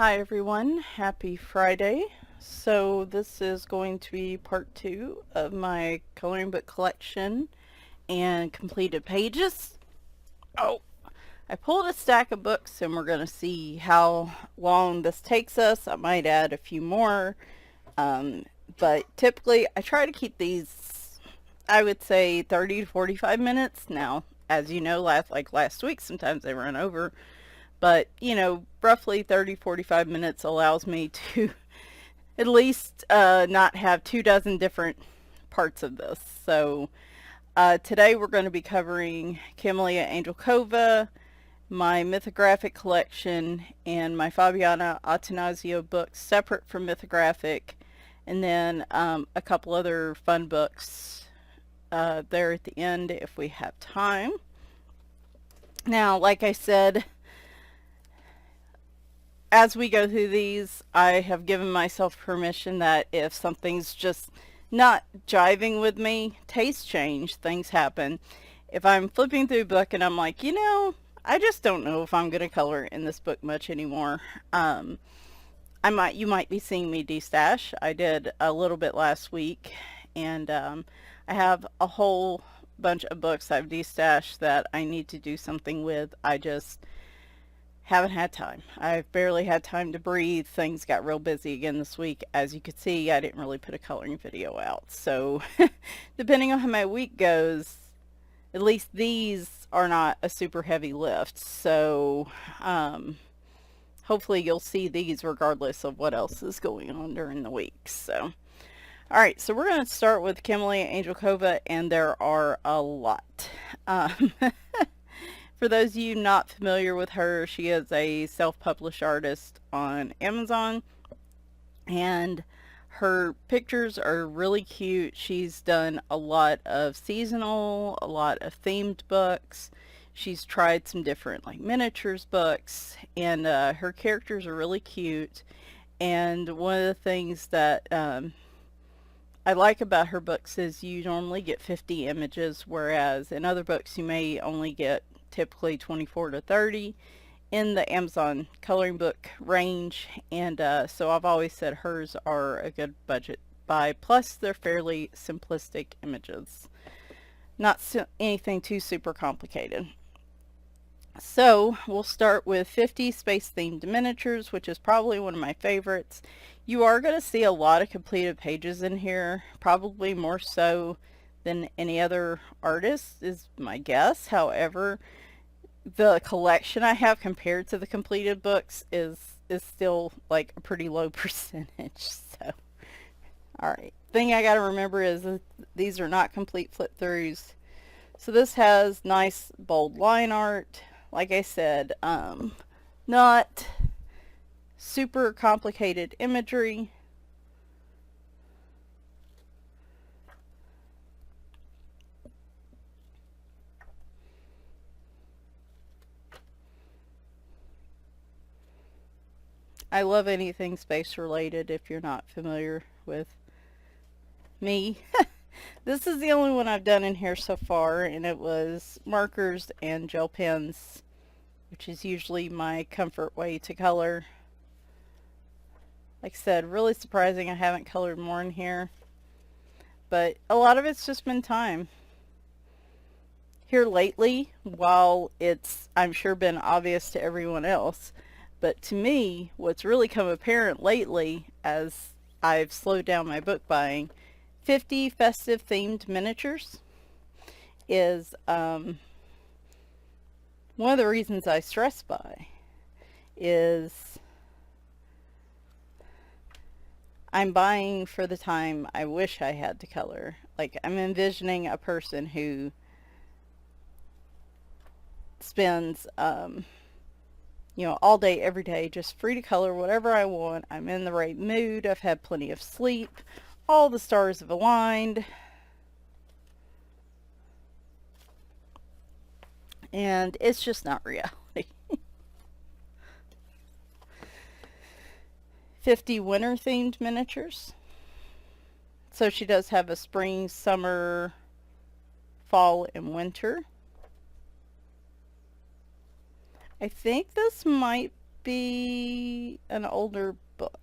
Hi everyone, happy Friday. So this is going to be part 2 of my coloring book collection and completed pages. Oh, I pulled a stack of books and we're going to see how long this takes us. I might add a few more, but typically I try to keep these, I would say 30 to 45 minutes. Now, as you know, last week, sometimes they run over. But, roughly 30-45 minutes allows me to at least not have 24 different parts of this. So today we're going to be covering Camalia Angel Kova, my Mythographic collection, and my Fabiana Atanasio books separate from Mythographic, and then a couple other fun books there at the end if we have time. Now, like I said, as we go through these, I have given myself permission that if something's just not jiving with me, taste change, things happen. If I'm flipping through a book and I'm like, I just don't know if I'm going to color in this book much anymore. You might be seeing me destash. I did a little bit last week, and I have a whole bunch of books I've destashed that I need to do something with. I just haven't had time. I've barely had time to breathe. Things got real busy again this week. As you could see, I didn't really put a coloring video out. So depending on how my week goes, at least these are not a super heavy lift. So hopefully you'll see these regardless of what else is going on during the week. So alright, so we're going to start with Camalia Angel Kova, and there are a lot. For those of you not familiar with her, she is a self-published artist on Amazon, and her pictures are really cute. She's done a lot of seasonal, a lot of themed books. She's tried some different miniatures books, and her characters are really cute. And one of the things that I like about her books is you normally get 50 images, whereas in other books you may only get typically 24 to 30 in the Amazon coloring book range, and so I've always said hers are a good budget buy, plus they're fairly simplistic images, not anything too super complicated. So we'll start with 50 space themed miniatures, which is probably one of my favorites. You are going to see a lot of completed pages in here, probably more so than any other artist is my guess. However, the collection I have compared to the completed books is still a pretty low percentage. So alright, thing I gotta remember is that these are not complete flip throughs. So this has nice bold line art. Like I said, not super complicated imagery. I love anything space related if you're not familiar with me. This is the only one I've done in here so far, and it was markers and gel pens, which is usually my comfort way to color. Like I said, really surprising I haven't colored more in here, but a lot of it's just been time. Here lately, while it's I'm sure been obvious to everyone else, but to me, what's really come apparent lately as I've slowed down my book buying, 50 festive themed miniatures is one of the reasons I stress buy is I'm buying for the time I wish I had to color. I'm envisioning a person who spends all day, every day, just free to color whatever I want. I'm in the right mood. I've had plenty of sleep. All the stars have aligned. And it's just not reality. 50 winter themed miniatures. So she does have a spring, summer, fall, and winter. I think this might be an older book.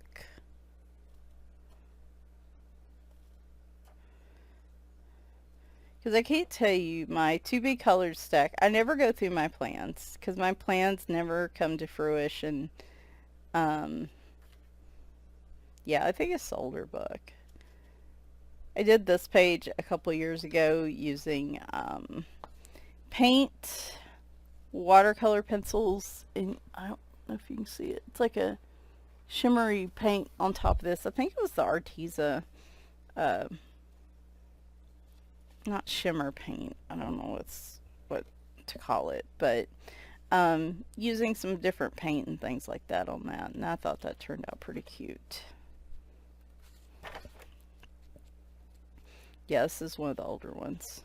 Because I can't tell you, my to be colored stack, I never go through my plans because my plans never come to fruition. Um, yeah, I think it's an older book. I did this page a couple years ago using paint, watercolor pencils, and I don't know if you can see it. It's like a shimmery paint on top of this. I think it was the Arteza, uh, not shimmer paint. I don't know what to call it, but using some different paint and things like that on that, and I thought that turned out pretty cute. Yeah, this is one of the older ones.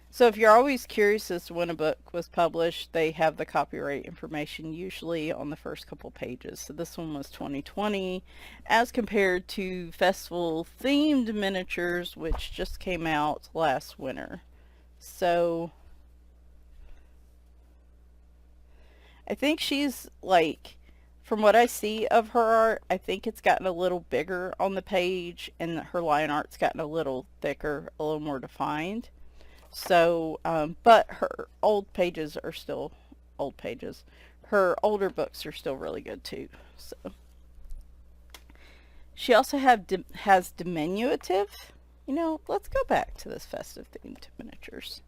So if you're always curious as to when a book was published, they have the copyright information usually on the first couple pages. So this one was 2020 as compared to festival themed miniatures, which just came out last winter. So I think she's like, from what I see of her art, I think it's gotten a little bigger on the page and her line art's gotten a little thicker, a little more defined. So, but her old pages are still old pages. Her older books are still really good too. So, she also has diminutive. You know, let's go back to this festive themed miniatures.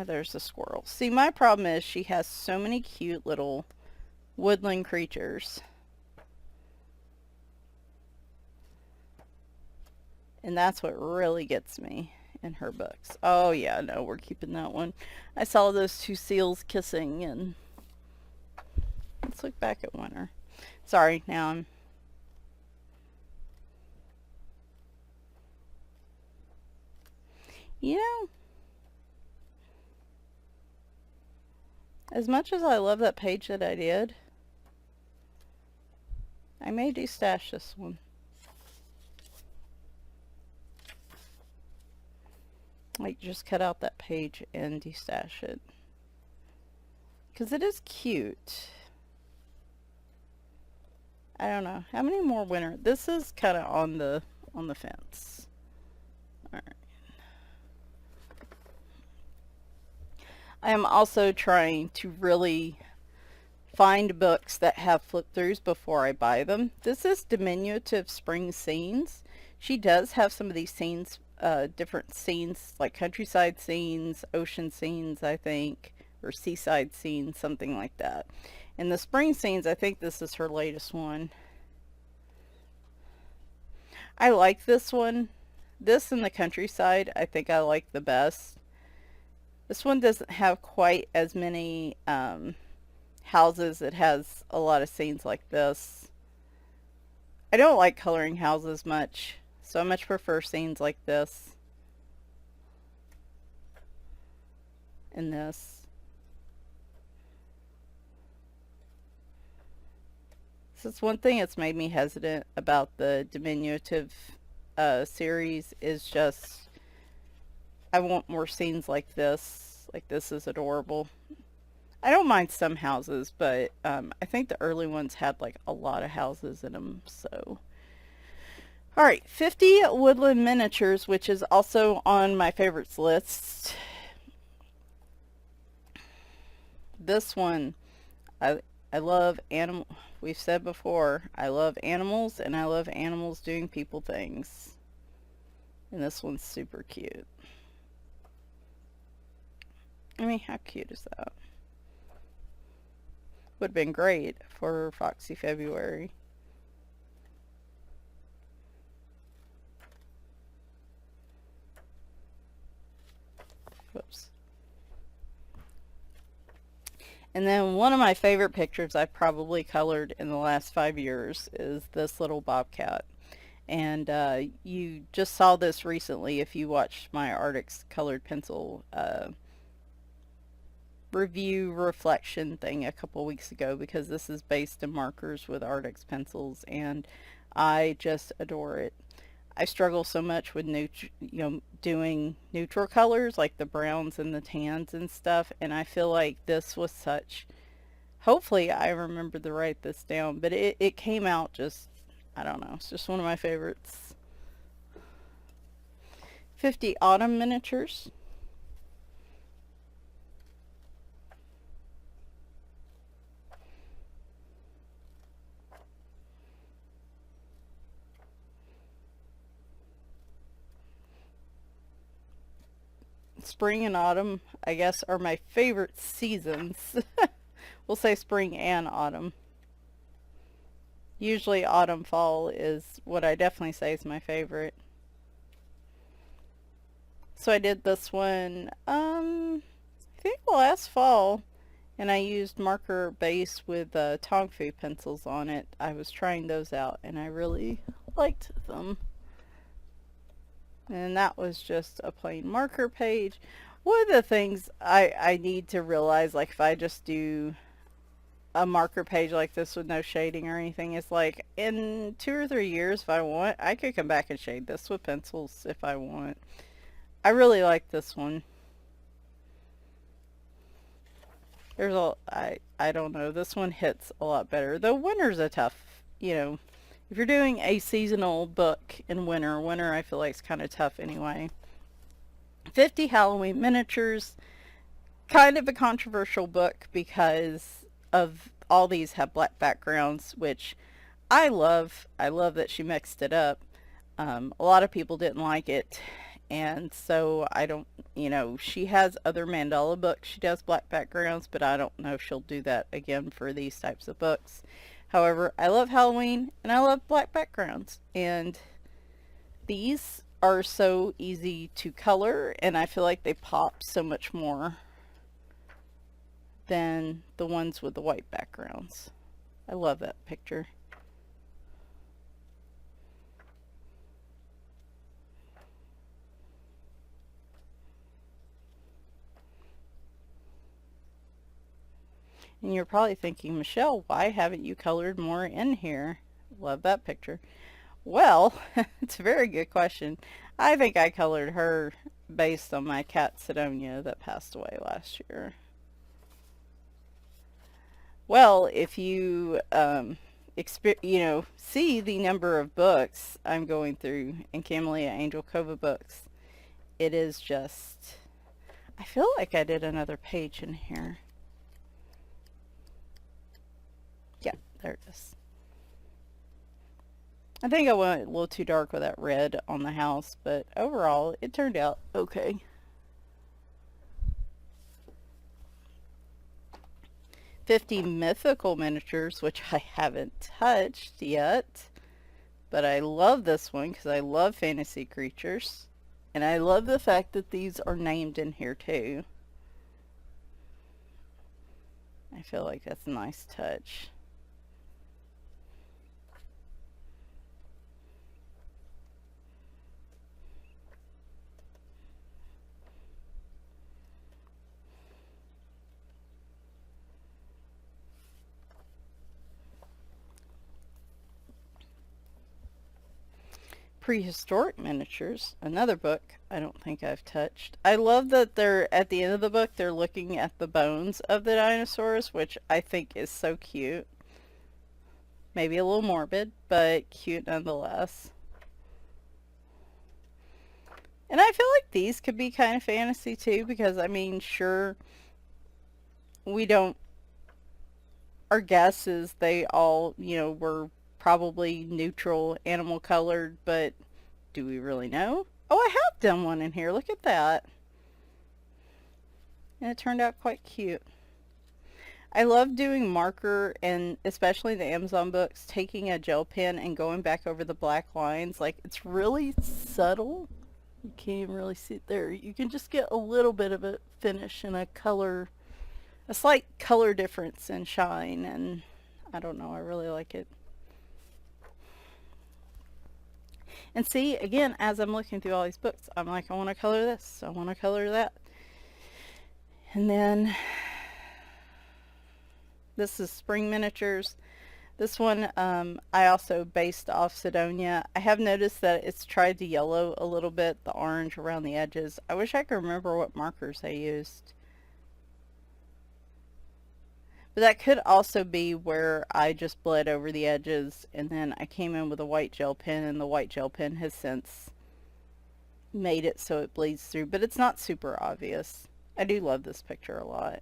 There's a squirrel. See, my problem is she has so many cute little woodland creatures. And that's what really gets me in her books. Oh yeah, no, we're keeping that one. I saw those two seals kissing, and let's look back at winter. Sorry, now I'm... You know, as much as I love that page that I did, I may destash this one. Like, just cut out that page and destash it. Because it is cute. I don't know. How many more winter? This is kind of on the fence. Alright. I am also trying to really find books that have flip-throughs before I buy them. This is diminutive spring scenes. She does have some of these scenes, different scenes, like countryside scenes, ocean scenes, I think, or seaside scenes, something like that. And the spring scenes, I think this is her latest one. I like this one. This and the countryside, I think I like the best. This one doesn't have quite as many houses. It has a lot of scenes like this. I don't like coloring houses much, so I much prefer scenes like this and this. So it's one thing that's made me hesitant about the diminutive series is just I want more scenes like this. Like, this is adorable. I don't mind some houses, but I think the early ones had like a lot of houses in them. So, all right, 50 woodland miniatures, which is also on my favorites list. This one, I love animal. We've said before, I love animals, and I love animals doing people things. And this one's super cute. I mean, how cute is that? Would have been great for Foxy February. Whoops. And then one of my favorite pictures I've probably colored in the last 5 years is this little bobcat. And you just saw this recently if you watched my Arctic's colored pencil review reflection thing a couple weeks ago, because this is based in markers with Arctic's pencils, and I just adore it. I struggle so much with doing neutral colors like the browns and the tans and stuff, and I feel like this was such. Hopefully, I remember to write this down, but it came out just, I don't know, it's just one of my favorites. 50 autumn miniatures. Spring and autumn, I guess, are my favorite seasons. We'll say spring and autumn. Usually autumn, fall is what I definitely say is my favorite. So I did this one, I think last fall, and I used marker base with Tong Fu pencils on it. I was trying those out, and I really liked them. And that was just a plain marker page. One of the things I need to realize, like if I just do a marker page like this with no shading or anything, is like in 2 or 3 years, if I want, I could come back and shade this with pencils if I want. I really like this one. There's I don't know, this one hits a lot better. Though winter's a tough, if you're doing a seasonal book in winter I feel like it's kind of tough anyway. 50 Halloween miniatures, kind of a controversial book because of all these have black backgrounds, which I love. I love that she mixed it up. A lot of people didn't like it, and so I don't, she has other mandala books. She does black backgrounds, but I don't know if she'll do that again for these types of books. However, I love Halloween and I love black backgrounds, and these are so easy to color, and I feel like they pop so much more than the ones with the white backgrounds. I love that picture. And you're probably thinking, Michelle, why haven't you colored more in here? Love that picture. Well, it's a very good question. I think I colored her based on my cat Sidonia that passed away last year. Well, if you see the number of books I'm going through in Camalia Angel Kova books, it is just, I feel like I did another page in here. Yeah, there it is. I think I went a little too dark with that red on the house, but overall it turned out okay. 50 mythical miniatures, which I haven't touched yet, but I love this one because I love fantasy creatures, and I love the fact that these are named in here too. I feel like that's a nice touch. Prehistoric Miniatures, another book I don't think I've touched. I love that they're at the end of the book they're looking at the bones of the dinosaurs, which I think is so cute. Maybe a little morbid, but cute nonetheless. And I feel like these could be kind of fantasy too, because I mean, sure, we don't, our guess is they all, were probably neutral animal colored, but do we really know? Oh, I have done one in here. Look at that. And it turned out quite cute. I love doing marker, and especially the Amazon books, taking a gel pen and going back over the black lines. Like, it's really subtle. You can't even really see it there. You can just get a little bit of a finish and a slight color difference and shine, and I don't know, I really like it. And see, again, as I'm looking through all these books, I'm like, I want to color this, I want to color that. And then this is spring miniatures. This one, I also based off Sidonia. I have noticed that it's tried to yellow a little bit, the orange around the edges. I wish I could remember what markers I used. But that could also be where I just bled over the edges and then I came in with a white gel pen, and the white gel pen has since made it so it bleeds through, but it's not super obvious. I do love this picture a lot.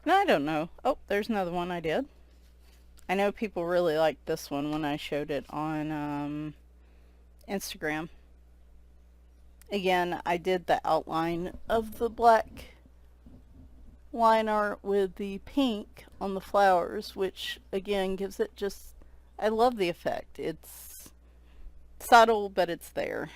And I don't know. Oh, there's another one I did. I know people really liked this one when I showed it on Instagram. Again, I did the outline of the black line art with the pink on the flowers, which again gives it just, I love the effect. It's subtle, but it's there.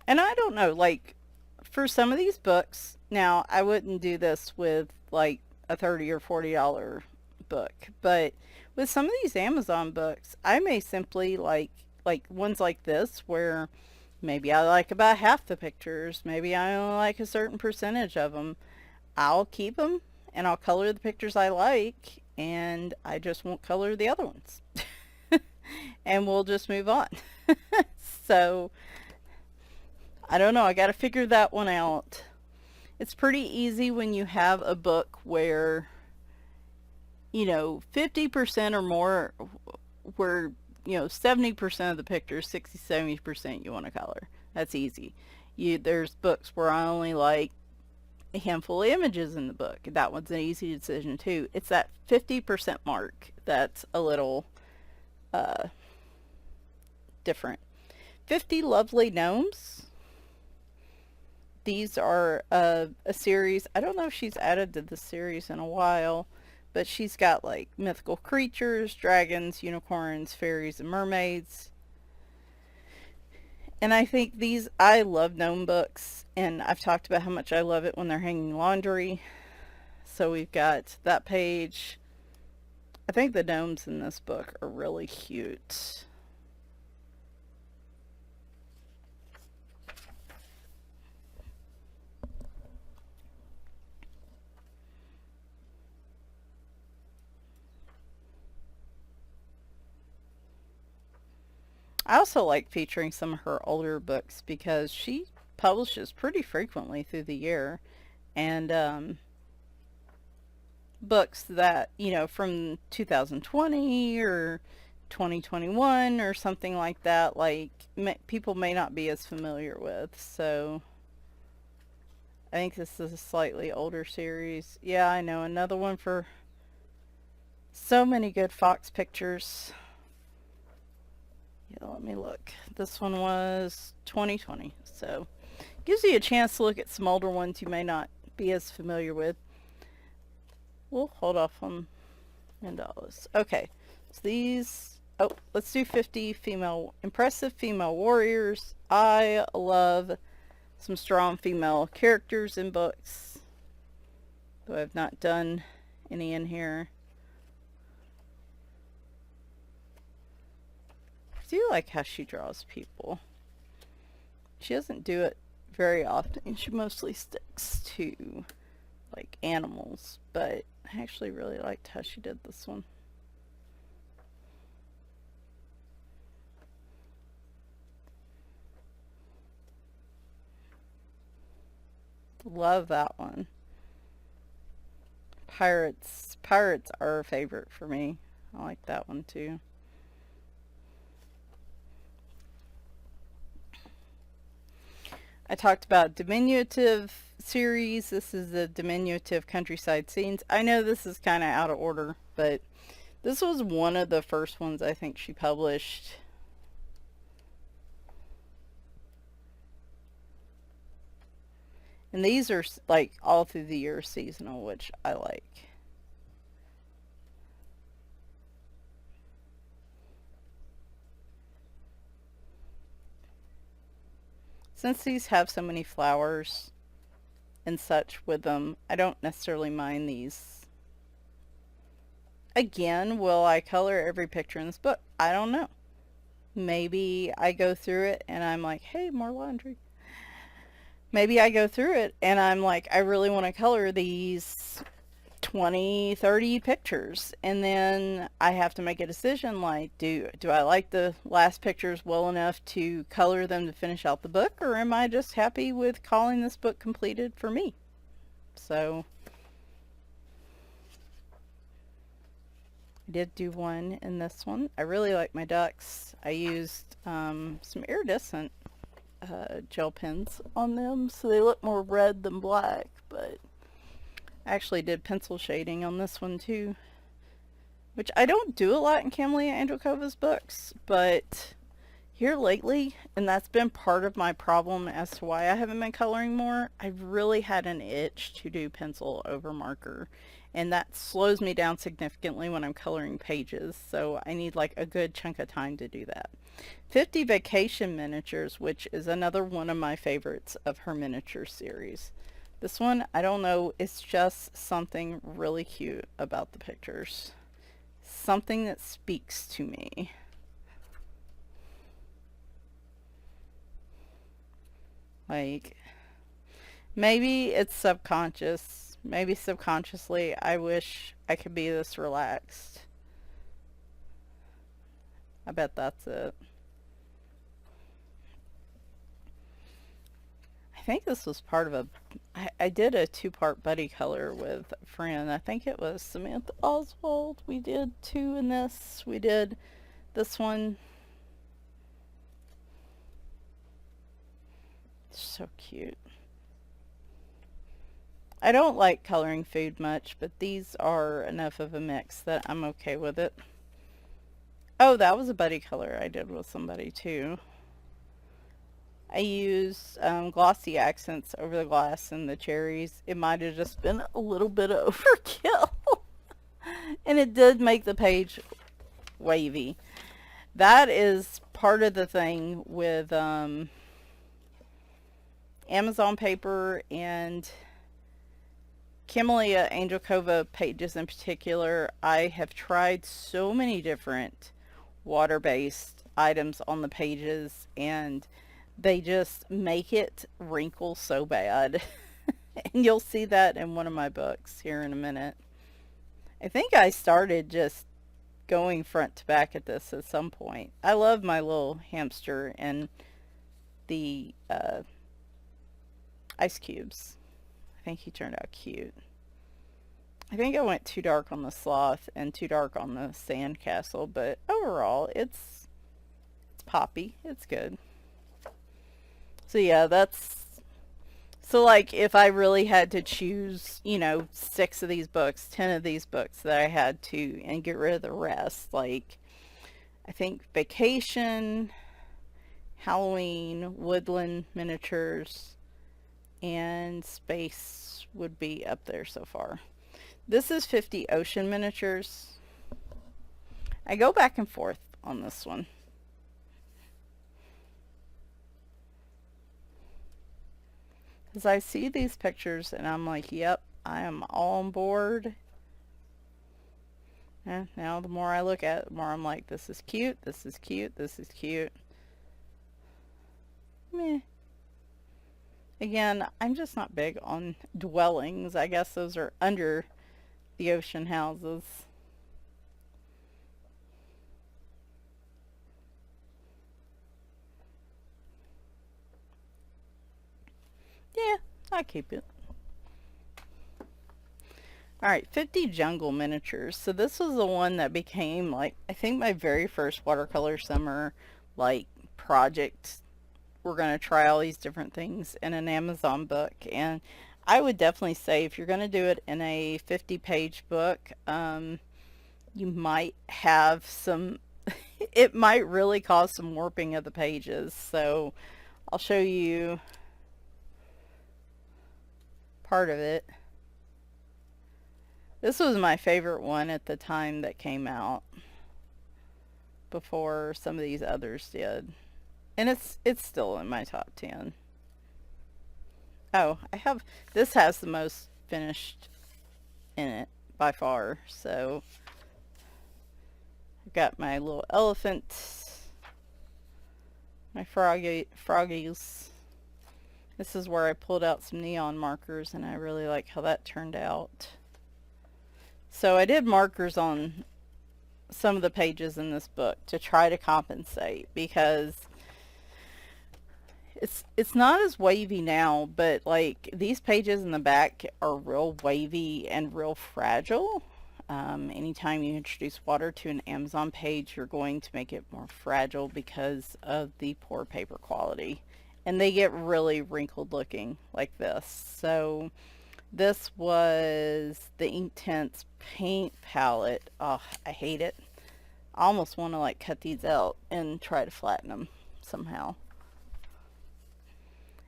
And I don't know, like, for some of these books, now I wouldn't do this with like a $30 or $40 book, but with some of these Amazon books, I may simply like ones like this where maybe I like about half the pictures, maybe I only like a certain percentage of them. I'll keep them and I'll color the pictures I like, and I just won't color the other ones. And we'll just move on. So I don't know. I got to figure that one out. It's pretty easy when you have a book where, 50% or more, where, 70% of the pictures, 60-70% you want to color. That's easy. There's books where I only like a handful of images in the book. That one's an easy decision too. It's that 50% mark that's a little different. 50 Lovely Gnomes. These are a series. I don't know if she's added to the series in a while, but she's got like mythical creatures, dragons, unicorns, fairies, and mermaids. And I think I love gnome books, and I've talked about how much I love it when they're hanging laundry. So we've got that page. I think the gnomes in this book are really cute. I also like featuring some of her older books because she publishes pretty frequently through the year. And books that, from 2020 or 2021 or something like that, like people may not be as familiar with. So I think this is a slightly older series. Yeah, I know. Another one for so many good fox pictures. Yeah, let me look. This one was 2020. So gives you a chance to look at some older ones you may not be as familiar with. We'll hold off on mandalas. Okay, so these, oh, let's do 50 impressive female warriors. I love some strong female characters in books, though I've not done any in here. I do like how she draws people. She doesn't do it very often. She mostly sticks to like animals, but I actually really liked how she did this one. Love that one. Pirates are a favorite for me. I like that one too. I talked about diminutive series. This is the diminutive countryside scenes. I know this is kind of out of order, but this was one of the first ones I think she published. And these are like all through the year seasonal, which I like. Since these have so many flowers, and such with them. I don't necessarily mind these. Again, will I color every picture in this book? I don't know. Maybe I go through it and I'm like, hey, more laundry. Maybe I go through it and I'm like, I really want to color these 20, 30 pictures. And then I have to make a decision like, do I like the last pictures well enough to color them to finish out the book? Or am I just happy with calling this book completed for me? So I did do one in this one. I really like my ducks. I used some iridescent gel pens on them so they look more red than black, but I actually did pencil shading on this one too, which I don't do a lot in Camalia Angel Kova's books, but here lately, and that's been part of my problem as to why I haven't been coloring more, I've really had an itch to do pencil over marker, and that slows me down significantly when I'm coloring pages, so I need like a good chunk of time to do that. 50 Vacation Miniatures, which is another one of my favorites of her miniature series. This one, I don't know, it's just something really cute about the pictures. Something that speaks to me. Like, maybe it's subconscious. Maybe subconsciously I wish I could be this relaxed. I bet that's it. I think this was part of I did a two-part buddy color with a friend. I think it was Samantha Oswald. We did two in this. We did this one. So cute. I don't like coloring food much, but these are enough of a mix that I'm okay with it. Oh, that was a buddy color I did with somebody too. I used glossy accents over the glass and the cherries. It might have just been a little bit of overkill. And it did make the page wavy. That is part of the thing with Amazon paper and Camalia Angel Kova pages in particular. I have tried so many different water-based items on the pages, and they just make it wrinkle so bad. And you'll see that in one of my books here in a minute. I think I started just going front to back at this at some point. I love my little hamster and the ice cubes. I think he turned out cute. I think I went too dark on the sloth and too dark on the sand castle, but overall it's poppy. It's good. So yeah, so like if I really had to choose, 6 of these books, 10 of these books that I had to and get rid of the rest, like I think Vacation, Halloween, Woodland Miniatures, and Space would be up there so far. This is 50 Ocean Miniatures. I go back and forth on this one. Because I see these pictures and I'm like, yep, I am all on board. And now the more I look at it, the more I'm like, this is cute, this is cute, this is cute. Meh. Again, I'm just not big on dwellings. I guess those are under the ocean houses. Yeah, I keep it. Alright, 50 Jungle Miniatures. So this was the one that became, like, I think my very first watercolor summer, like, project. We're going to try all these different things in an Amazon book. And I would definitely say if you're going to do it in a 50-page book, you might have some, it might really cause some warping of the pages. So I'll show you part of it. This was my favorite one at the time that came out, before some of these others did. And it's still in my top 10. Oh, this has the most finished in it by far. So I've got my little elephant, my froggies. This is where I pulled out some neon markers, and I really like how that turned out. So I did markers on some of the pages in this book to try to compensate, because it's not as wavy now, but like these pages in the back are real wavy and real fragile. Anytime you introduce water to an Amazon page, you're going to make it more fragile because of the poor paper quality. And they get really wrinkled looking like this. So this was the Inktense paint palette. Oh, I hate it. I almost want to like cut these out and try to flatten them somehow.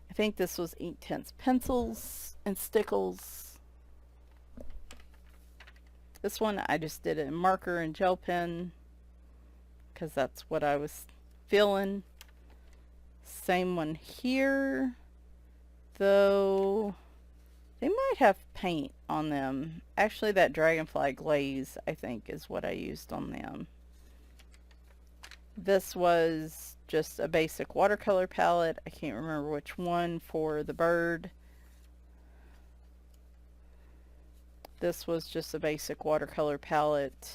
I think this was Inktense pencils and stickles. This one I just did it in marker and gel pen because that's what I was feeling. Same one here, though they might have paint on them. Actually, that dragonfly glaze, I think, is what I used on them. This was just a basic watercolor palette. I can't remember which one for the bird. This was just a basic watercolor palette.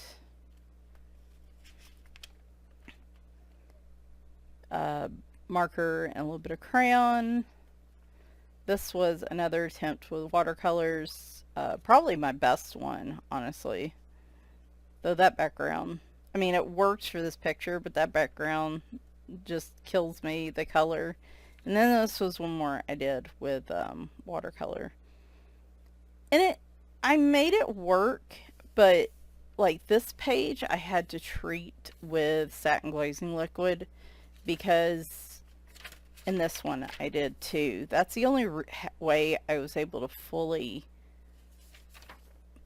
Marker and a little bit of crayon. This was another attempt with watercolors. Probably my best one, honestly. Though that background, I mean, it works for this picture, but that background just kills me, the color. And then this was one more I did with watercolor. And I made it work, but like this page I had to treat with satin glazing liquid, because in this one I did too. That's the only way I was able to fully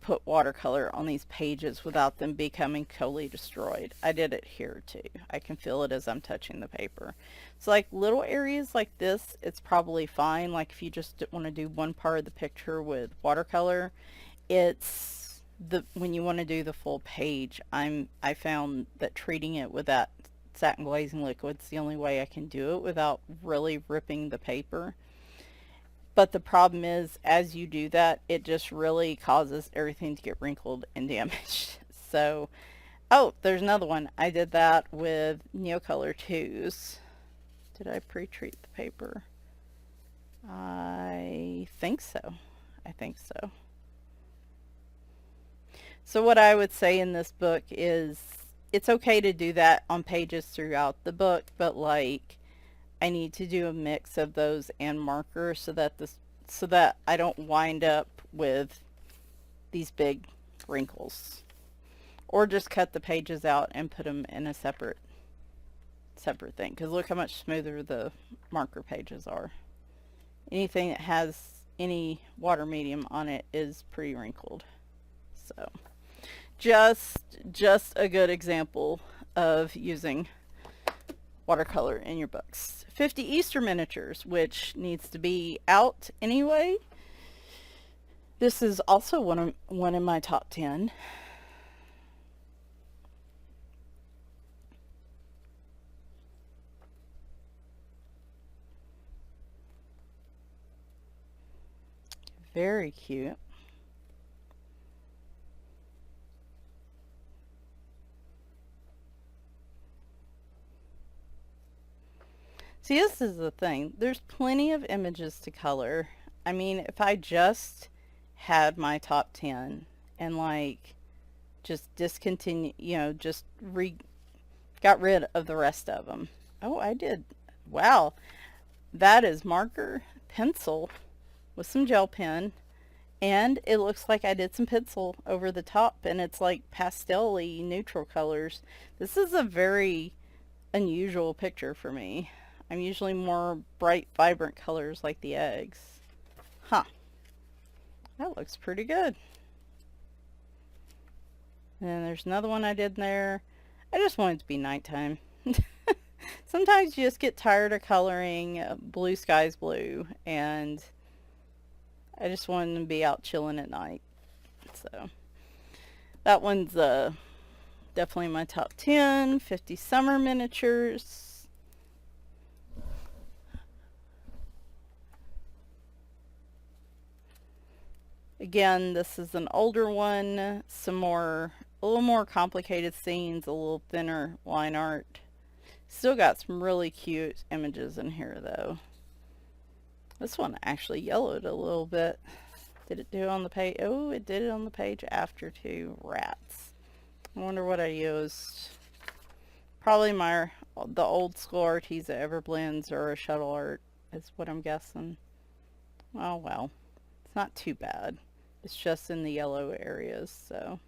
put watercolor on these pages without them becoming totally destroyed. I did it here too. I can feel it as I'm touching the paper. So like little areas like this, it's probably fine. Like if you just want to do one part of the picture with watercolor, it's when you want to do the full page, I found that treating it with that satin glazing liquid is the only way I can do it without really ripping the paper. But the problem is, as you do that, it just really causes everything to get wrinkled and damaged. So, oh, there's another one. I did that with Neocolor 2s. Did I pre-treat the paper? I think so. I think so. So what I would say in this book is, it's okay to do that on pages throughout the book, but like, I need to do a mix of those and markers so that I don't wind up with these big wrinkles. Or just cut the pages out and put them in a separate thing, because look how much smoother the marker pages are. Anything that has any water medium on it is pretty wrinkled. So just a good example of using watercolor in your books. 50 Easter miniatures, which needs to be out anyway. This is also one in my top 10. Very cute. See, this is the thing. There's plenty of images to color. I mean, if I just had my top 10 and like just discontinue, just got rid of the rest of them. Oh, I did. Wow. That is marker, pencil with some gel pen, and it looks like I did some pencil over the top, and it's like pastel-y neutral colors. This is a very unusual picture for me. I'm usually more bright, vibrant colors like the eggs. Huh. That looks pretty good. And then there's another one I did there. I just wanted it to be nighttime. Sometimes you just get tired of coloring blue sky's blue, and I just want them to be out chilling at night. So that one's definitely my top 10. 50 summer miniatures. Again, this is an older one. A little more complicated scenes, a little thinner line art. Still got some really cute images in here though. This one actually yellowed a little bit. Did it do it on the page? Oh, it did it on the page after too. Rats. I wonder what I used. Probably the old school Arteza Everblends or a shuttle art is what I'm guessing. Oh well. It's not too bad. It's just in the yellow areas, so.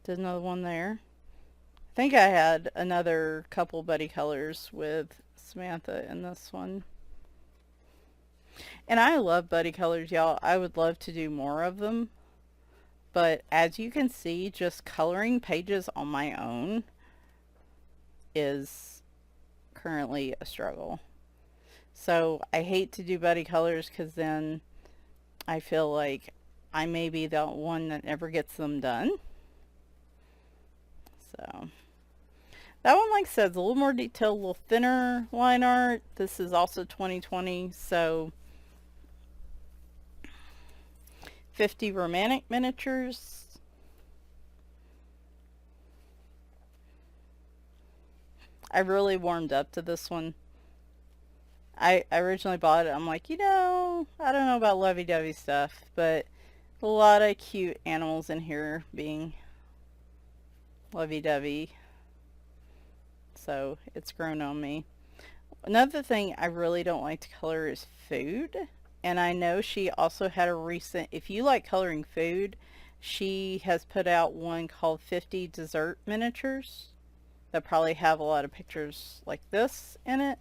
Did another one there. I think I had another couple buddy colors with Samantha in this one. And I love buddy colors, y'all. I would love to do more of them. But as you can see, just coloring pages on my own is currently a struggle. So I hate to do buddy colors because then I feel like I may be the one that never gets them done. So that one, like I said, is a little more detailed, a little thinner line art. This is also 2020, so 50 romantic miniatures. I really warmed up to this one. I originally bought it. I'm like, I don't know about lovey-dovey stuff, but a lot of cute animals in here being lovey-dovey. So it's grown on me. Another thing I really don't like to color is food. And I know she also had a recent, if you like coloring food, she has put out one called 50 dessert miniatures that probably have a lot of pictures like this in it.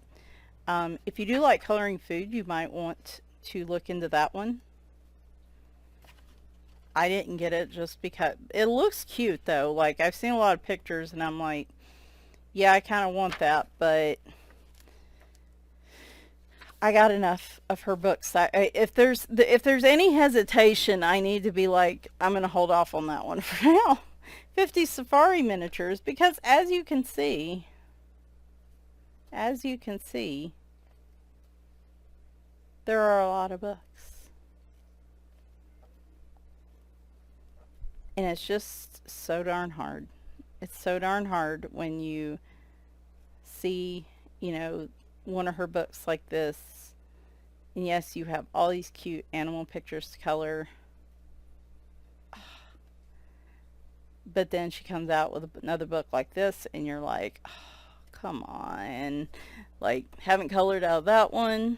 If you do like coloring food, you might want to look into that one. I didn't get it just because it looks cute though. Like I've seen a lot of pictures and I'm like, yeah, I kind of want that, but I got enough of her books. If there's any hesitation, I need to be like, I'm going to hold off on that one for now. 50 safari miniatures, because as you can see, there are a lot of books. And it's just so darn hard. It's so darn hard when you see, one of her books like this. And yes, you have all these cute animal pictures to color. But then she comes out with another book like this and you're like, oh, come on. Like, haven't colored out of that one.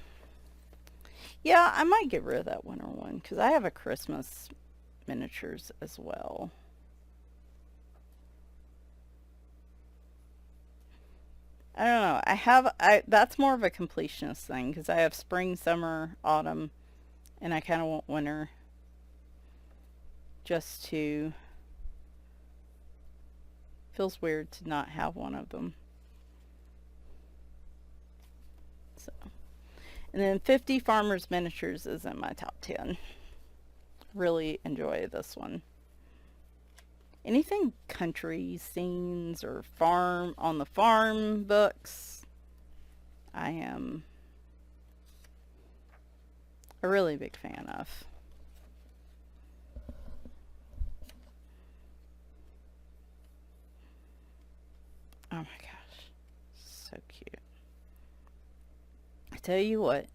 Yeah, I might get rid of that winter one because I have a Christmas miniatures as well. I don't know. That's more of a completionist thing because I have spring, summer, autumn, and I kind of want winter just to, feels weird to not have one of them. So, and then 50 farmers miniatures is in my top 10. Really enjoy this one. Anything country scenes or on the farm books, I am a really big fan of. Oh my gosh, so cute. I tell you what,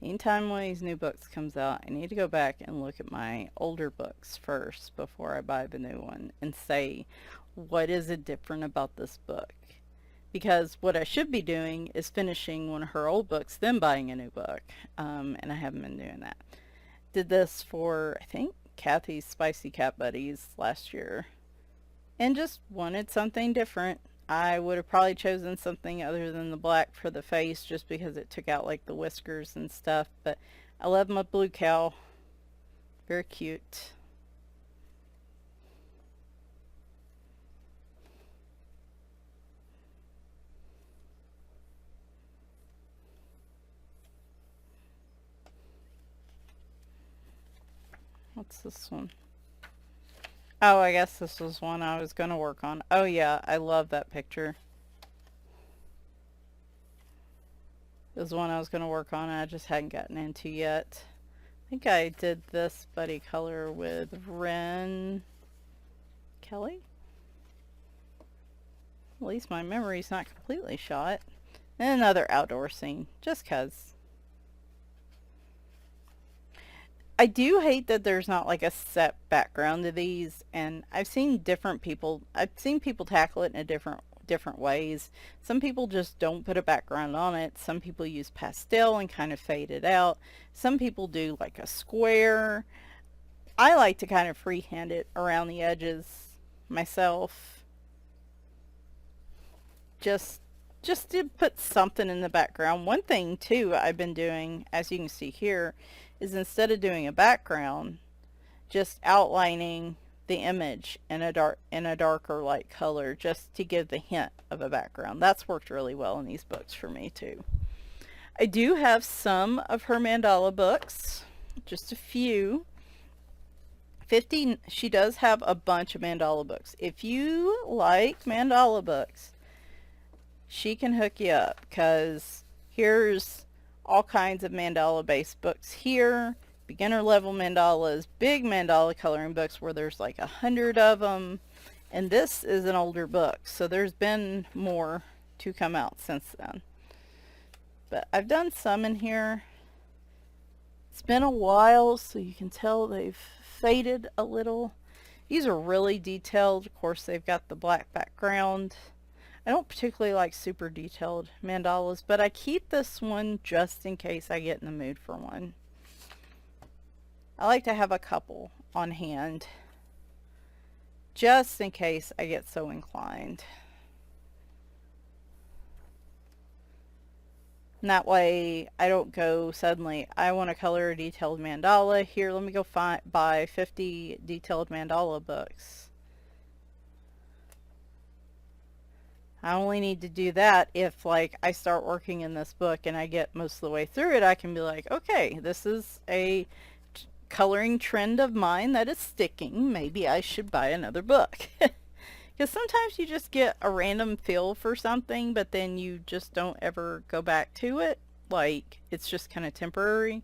anytime one of these new books comes out, I need to go back and look at my older books first before I buy the new one and say, what is it different about this book? Because what I should be doing is finishing one of her old books, then buying a new book. And I haven't been doing that. Did this for, I think, Kathy's Spicy Cat Buddies last year. And just wanted something different. I would have probably chosen something other than the black for the face just because it took out like the whiskers and stuff. But I love my blue cow. Very cute. What's this one? Oh, I guess this was one I was going to work on. Oh yeah, I love that picture. It was one I was going to work on and I just hadn't gotten into yet. I think I did this buddy color with Ren Kelly. At least my memory's not completely shot. And another outdoor scene, just 'cause. I do hate that there's not like a set background to these, and I've seen people tackle it in a different ways. Some people just don't put a background on it. Some people use pastel and kind of fade it out. Some people do like a square. I like to kind of freehand it around the edges myself. Just to put something in the background. One thing too I've been doing, as you can see here, is instead of doing a background, just outlining the image in a darker light color, just to give the hint of a background. That's worked really well in these books for me too. I do have some of her mandala books, just a few. 50, she does have a bunch of mandala books. If you like mandala books, she can hook you up, because here's all kinds of mandala based books here. Beginner level mandalas, big mandala coloring books where there's like 100 of them. And this is an older book, so there's been more to come out since then. But I've done some in here. It's been a while, so you can tell they've faded a little. These are really detailed. Of course, they've got the black background. I don't particularly like super detailed mandalas, but I keep this one just in case I get in the mood for one. I like to have a couple on hand, just in case I get so inclined. And that way I don't go suddenly, I want to color a detailed mandala. Here, let me go buy 50 detailed mandala books. I only need to do that if, like, I start working in this book and I get most of the way through it. I can be like, okay, this is a coloring trend of mine that is sticking. Maybe I should buy another book. Because sometimes you just get a random feel for something, but then you just don't ever go back to it. Like, it's just kind of temporary.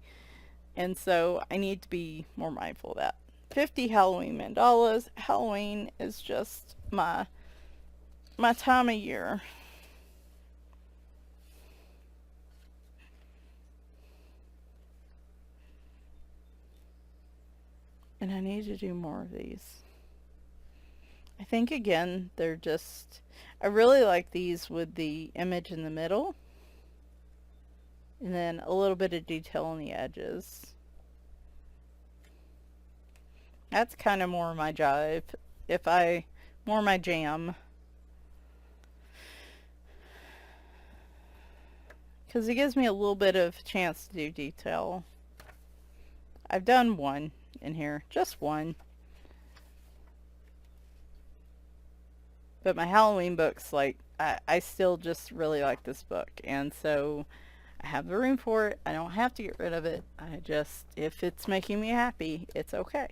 And so I need to be more mindful of that. 50 Halloween mandalas. Halloween is just my time of year. And I need to do more of these. I think again, they're just, I really like these with the image in the middle. And then a little bit of detail on the edges. That's kind of more my jive. More my jam. Because it gives me a little bit of chance to do detail. I've done one in here, just one. But my Halloween books, like, I still just really like this book. And so I have the room for it. I don't have to get rid of it. If it's making me happy, it's okay.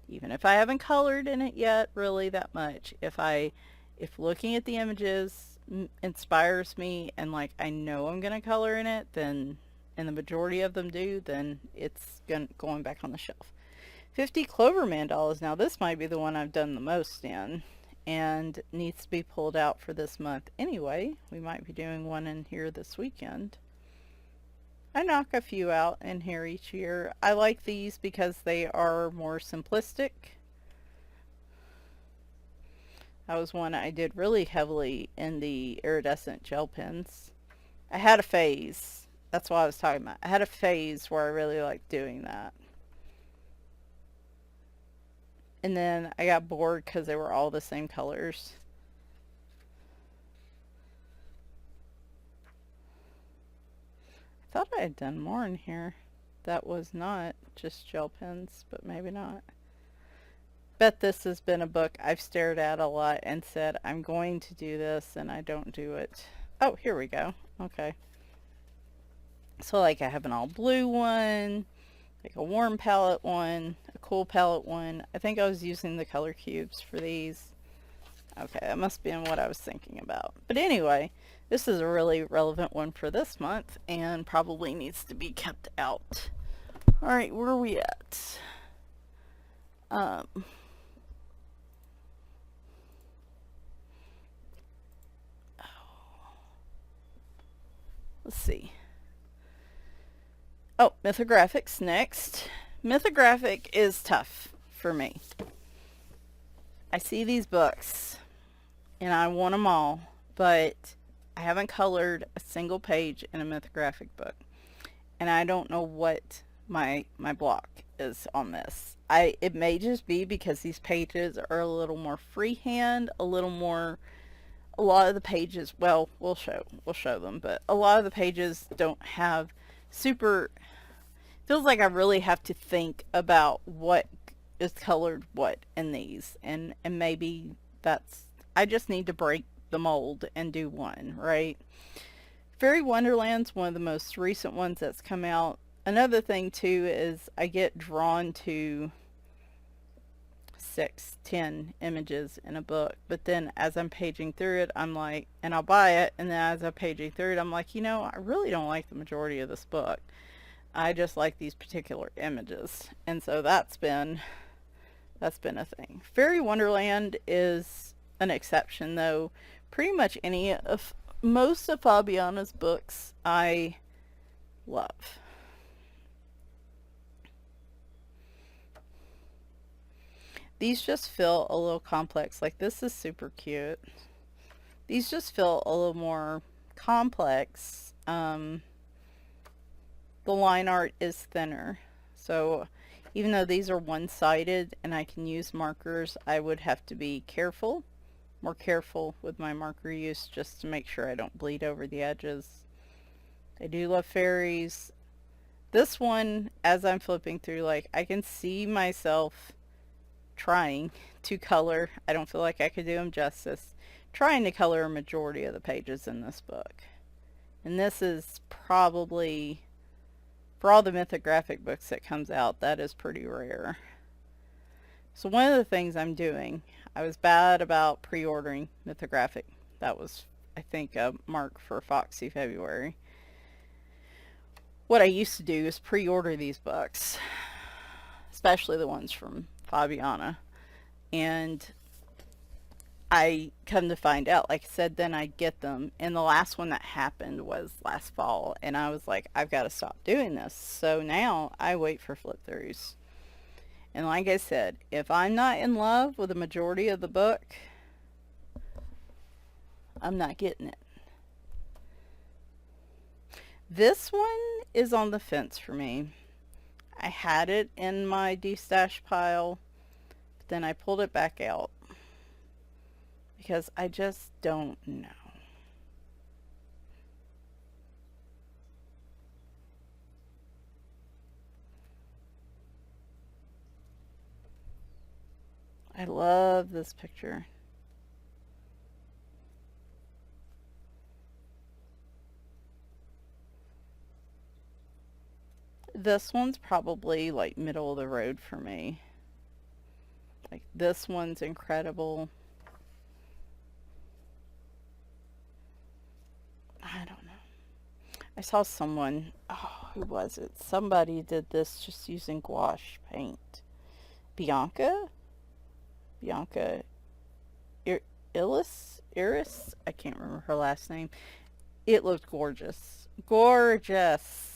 Even if I haven't colored in it yet really that much. If looking at the images inspires me and, like, I know I'm going to color in it, then, and the majority of them do, then it's going back on the shelf. 50 Clover mandalas. Now this might be the one I've done the most in, and needs to be pulled out for this month anyway. We might be doing one in here this weekend. I knock a few out in here each year. I like these because they are more simplistic. That was one I did really heavily in the iridescent gel pens. I had a phase. That's what I was talking about. I had a phase where I really liked doing that. And then I got bored because they were all the same colors. I thought I had done more in here. That was not just gel pens, but maybe not. Bet this has been a book I've stared at a lot and said, I'm going to do this, and I don't do it. Oh, here we go. Okay. So, like, I have an all blue one. like a warm palette one, a cool palette one. I think I was using the color cubes for these. Okay, that must have been what I was thinking about. But anyway, this is a really relevant one for this month and probably needs to be kept out. Alright, where are we at? Let's see. Oh, Mythographics next. Mythographic is tough for me. I see these books and I want them all, but I haven't colored a single page in a Mythographic book. And I don't know what my block is on this. It may just be because these pages are a little more freehand, a lot of the pages, well, we'll show them, but a lot of the pages don't have feels like I really have to think about what is colored what in these, and maybe I just need to break the mold and do one, right? Fairy Wonderland's one of the most recent ones that's come out. Another thing too is I get drawn to 6, 10 images in a book, but then as I'm paging through it, I'm like, and I'll buy it, and then as I'm paging through it, I'm like, I really don't like the majority of this book. I just like these particular images. And so that's been a thing. Fairy Wonderland is an exception though. Pretty much most of Fabiana's books I love. These just feel a little complex. Like, this is super cute. These just feel a little more complex. The line art is thinner. So even though these are one-sided and I can use markers, I would have to be more careful with my marker use just to make sure I don't bleed over the edges. I do love fairies. This one, as I'm flipping through, like, I can see myself trying to color. I don't feel like I could do them justice. Trying to color a majority of the pages in this book. And this is probably, for all the Mythographic books that comes out, that is pretty rare. So one of the things I'm doing, I was bad about pre-ordering Mythographic. That was, I think, a mark for Foxy February. What I used to do is pre-order these books, especially the ones from Fabiana, and I come to find out, like I said, then I get them, and the last one that happened was last fall, and I was like, I've got to stop doing this. So now I wait for flip throughs. And like I said, if I'm not in love with the majority of the book, I'm not getting it. This one is on the fence for me. I had it in my de-stash pile, but then I pulled it back out because I just don't know. I love this picture. This one's probably like middle of the road for me. Like, this one's incredible. I don't know. I saw someone, who was it? Somebody did this just using gouache paint. Bianca Iris? I can't remember her last name. It looked gorgeous. Gorgeous.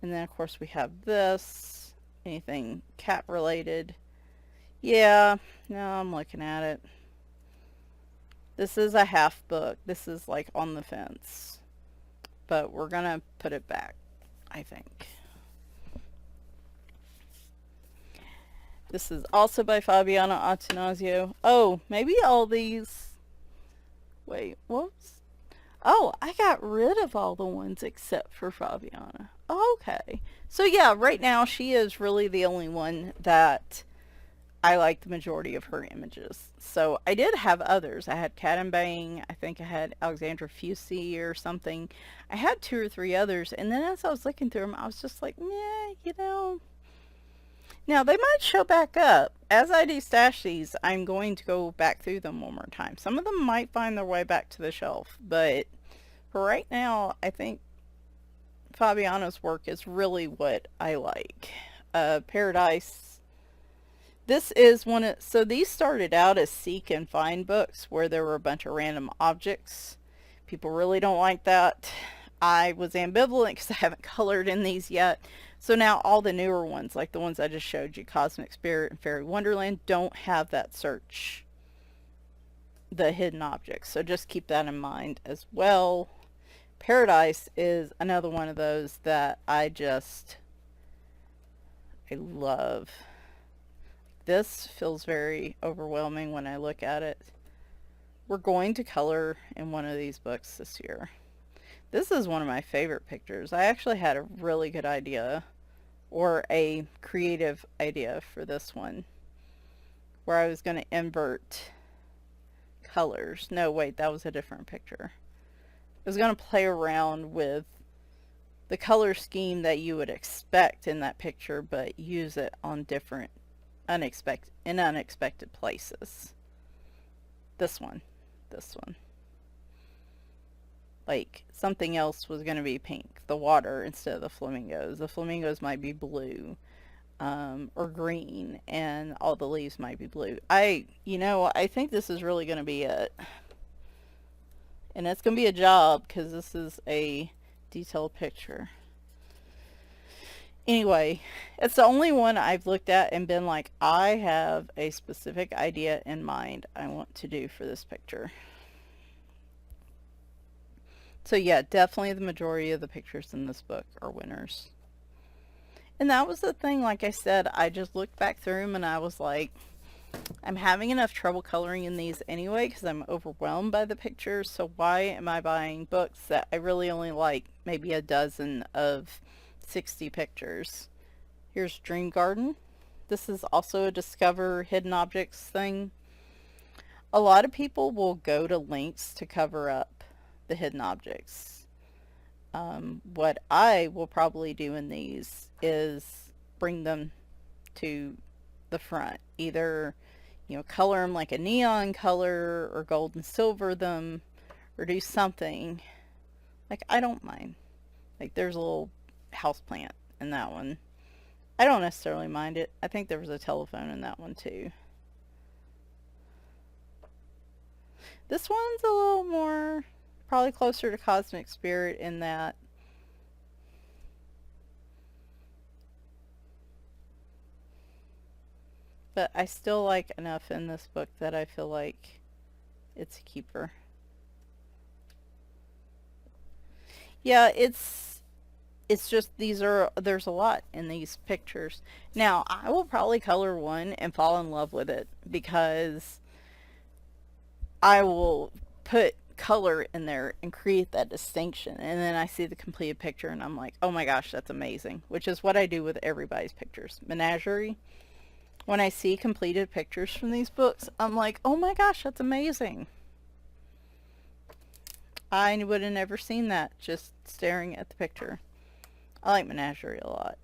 And then, of course, we have this. Anything cat related. Yeah, now I'm looking at it. This is a half book. This is like on the fence. But we're going to put it back, I think. This is also by Fabiana Atanasio. Oh, maybe all these... Wait, whoops. Oh, I got rid of all the ones except for Fabiana. Okay. So yeah, right now she is really the only one that I like the majority of her images. So I did have others. I had Cat and Bang. I think I had Alexandra Fusey or something. I had two or three others. And then as I was looking through them, I was just like, yeah, you know. Now, they might show back up. As I destash these, I'm going to go back through them one more time. Some of them might find their way back to the shelf. But for right now, I think Fabiana's work is really what I like. Paradise. This is one of, so these started out as seek and find books where there were a bunch of random objects. People really don't like that. I was ambivalent because I haven't colored in these yet. So now all the newer ones, like the ones I just showed you, Cosmic Spirit and Fairy Wonderland, don't have that search, the hidden objects. So just keep that in mind as well. Paradise is another one of those that I love. This feels very overwhelming when I look at it. We're going to color in one of these books this year. This is one of my favorite pictures. I actually had a really good idea, or a creative idea for this one, where I was going to invert colors. No, wait, that was a different picture. I was going to play around with the color scheme that you would expect in that picture, but use it on different unexpected places. This one. Like, something else was going to be pink. The water instead of the flamingos. The flamingos might be blue. Or green. And all the leaves might be blue. I think this is really going to be it. And it's going to be a job because this is a detailed picture. Anyway, it's the only one I've looked at and been like, I have a specific idea in mind I want to do for this picture. So yeah, definitely the majority of the pictures in this book are winners. And that was the thing, like I said, I just looked back through them and I was like, I'm having enough trouble coloring in these anyway because I'm overwhelmed by the pictures, so why am I buying books that I really only like maybe a dozen of 60 pictures? Here's Dream Garden. This is also a discover hidden objects thing. A lot of people will go to lengths to cover up the hidden objects. What I will probably do in these is bring them to the front. Either, color them like a neon color or gold and silver them or do something. Like, I don't mind. Like, there's a little house plant in that one. I don't necessarily mind it. I think there was a telephone in that one too. This one's a little more, probably closer to Cosmic Spirit in that but I still like enough in this book that I feel like it's a keeper. Yeah, it's just there's a lot in these pictures. Now, I will probably color one and fall in love with it because I will put color in there and create that distinction, and then I see the completed picture and I'm like, oh my gosh, that's amazing, which is what I do with everybody's pictures. Menagerie, when I see completed pictures from these books, I'm like, oh my gosh, that's amazing. I would have never seen that just staring at the picture. I like Menagerie a lot.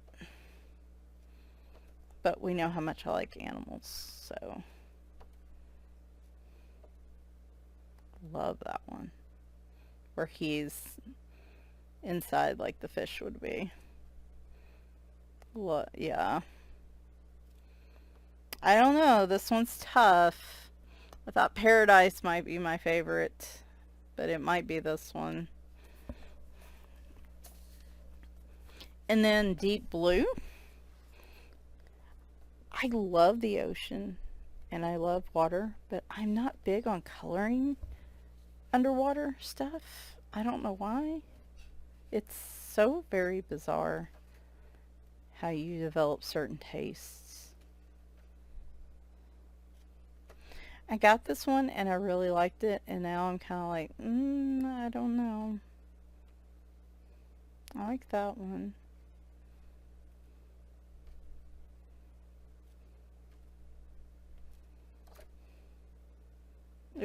But we know how much I like animals, so love that one. Where he's inside like the fish would be. Yeah. I don't know. This one's tough. I thought Paradise might be my favorite, but it might be this one. And then Deep Blue. I love the ocean and I love water, but I'm not big on coloring underwater stuff. I don't know why. It's so very bizarre how you develop certain tastes. I got this one and I really liked it, and now I'm kind of like, I don't know. I like that one.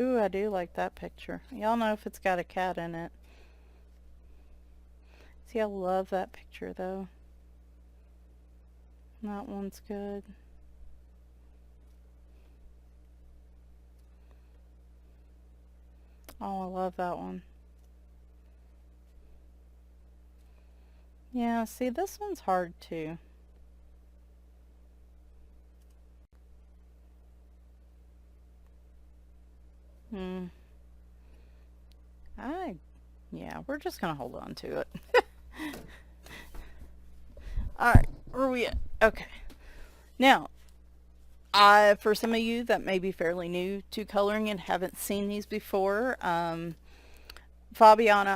Ooh, I do like that picture. Y'all know if it's got a cat in it. See, I love that picture though. That one's good. Oh, I love that one. Yeah, see, this one's hard too. Hmm. Yeah, we're just gonna hold on to it. Alright, where are we at? Okay. Now, for some of you that may be fairly new to coloring and haven't seen these before, Fabiana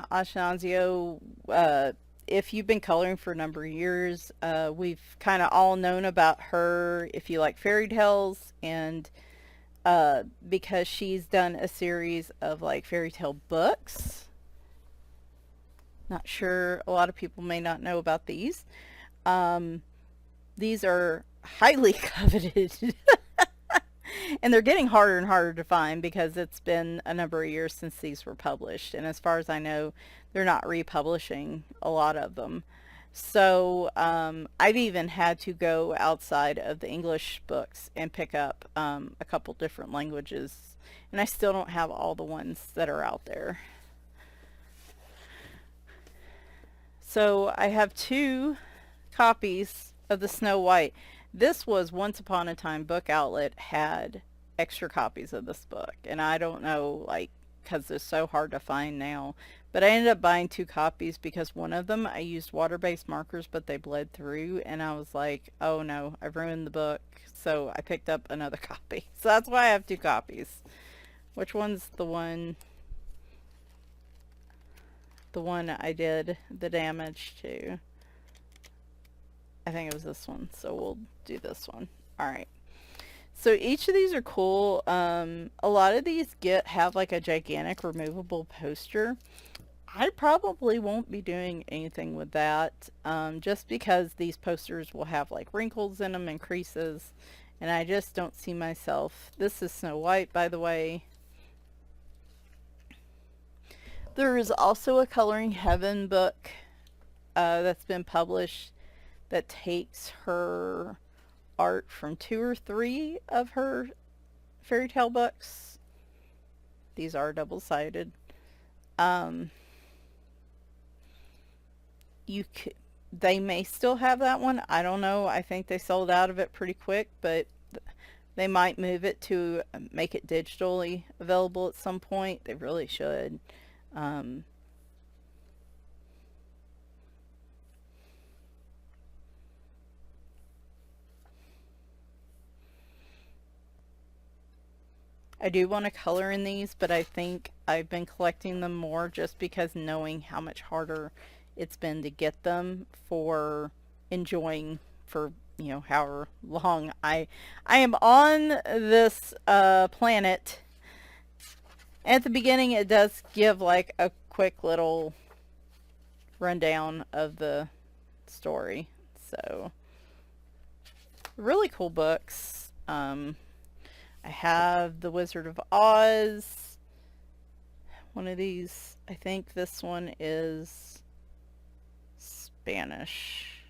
Atanasio, if you've been coloring for a number of years, we've kind of all known about her if you like fairy tales, and because she's done a series of like fairy tale books. Not sure, a lot of people may not know about these. These are highly coveted. And they're getting harder and harder to find because it's been a number of years since these were published. And as far as I know, they're not republishing a lot of them. So I've even had to go outside of the English books and pick up a couple different languages. And I still don't have all the ones that are out there. So I have 2 copies of the Snow White. This was Once Upon a Time Book Outlet had extra copies of this book, and I don't know, like, because it's so hard to find now, but I ended up buying 2 copies because one of them I used water-based markers, but they bled through, and I was like, oh no, I've ruined the book, so I picked up another copy. So that's why I have 2 copies. Which one's the one I did the damage to? I think it was this one, so we'll do this one. Alright. So each of these are cool. A lot of these have like a gigantic removable poster. I probably won't be doing anything with that, just because these posters will have like wrinkles in them and creases, and I just don't see myself. This is Snow White, by the way. There is also a Coloring Heaven book that's been published that takes her art from 2 or 3 of her fairy tale books. These are double-sided. They may still have that one. I don't know. I think they sold out of it pretty quick, but they might move it to make it digitally available at some point. They really should. I do want to color in these, but I think I've been collecting them more just because knowing how much harder it's been to get them for enjoying for, you know, however long I am on this planet. At the beginning it does give like a quick little rundown of the story. So really cool books. I have The Wizard of Oz. One of these, I think this one is Spanish.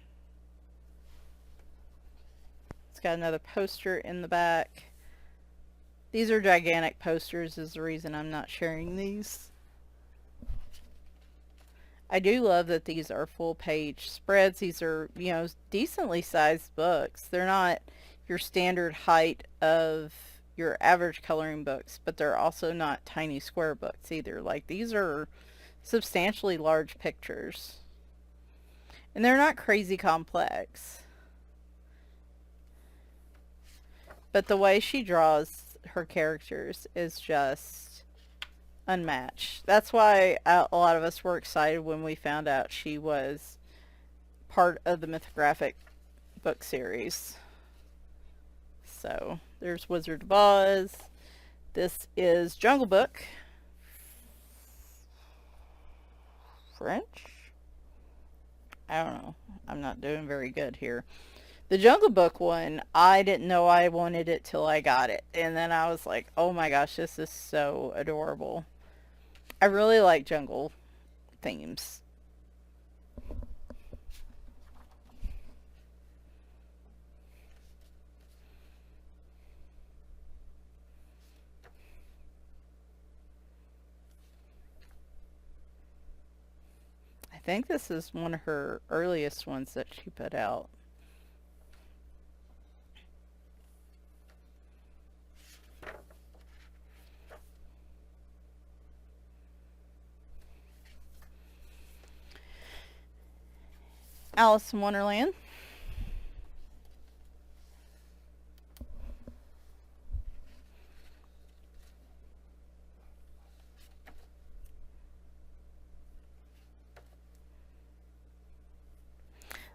It's got another poster in the back. These are gigantic posters is the reason I'm not sharing these. I do love that these are full page spreads. These are, you know, decently sized books. They're not your standard height of your average coloring books, but they're also not tiny square books either. Like, these are substantially large pictures. And they're not crazy complex. But the way she draws her characters is just unmatched. That's why a lot of us were excited when we found out she was part of the Mythographic book series. So there's Wizard of Oz. This is Jungle Book. French? I don't know. I'm not doing very good here. The Jungle Book one, I didn't know I wanted it till I got it. And then I was like, oh my gosh, this is so adorable. I really like jungle themes. I think this is one of her earliest ones that she put out. Alice in Wonderland.